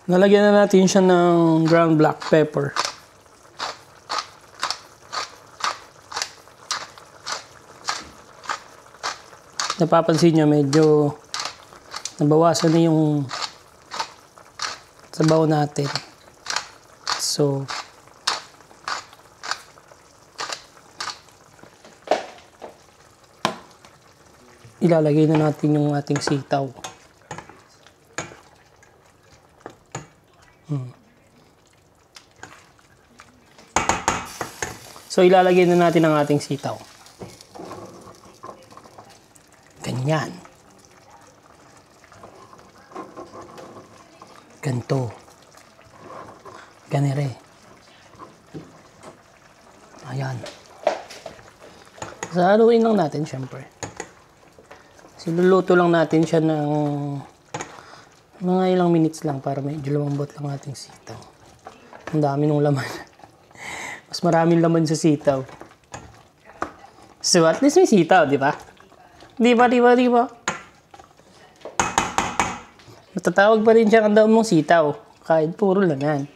Nalagyan na natin siya ng ground black pepper. Napapansin nyo, medyo nabawasan na yung sabaw natin. So, ilalagay na natin yung ating sitaw. So, ilalagay na natin ang ating sitaw. Ganyan. Ganto. Ganire. Ayan. Haluin lang natin, syempre. Sinuluto lang natin siya ng mga ilang minutes lang para medyo lumambot lang ating sitaw. Ang dami ng laman. Mas maraming laman sa sitaw. So at least may sitaw, di ba? Di ba? Matatawag pa rin siya ang daon mong sitaw. Kahit puro laman.